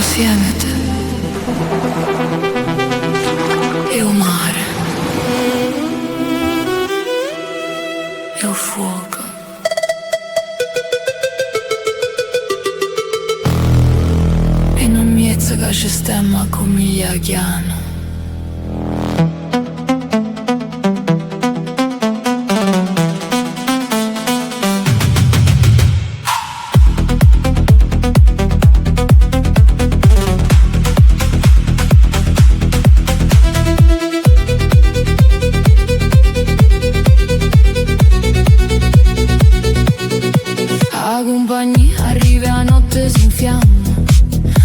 siemete e o mare e o fuoco. E non miezza che ci stiamo a comiglia chiano. La compagnia arriva a notte si infiamma,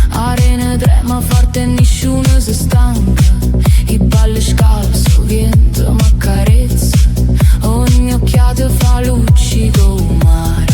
arena trema forte e nessuno si stanca. I balli scalzo, vento ma carezza, ogni occhiata fa luccido mare.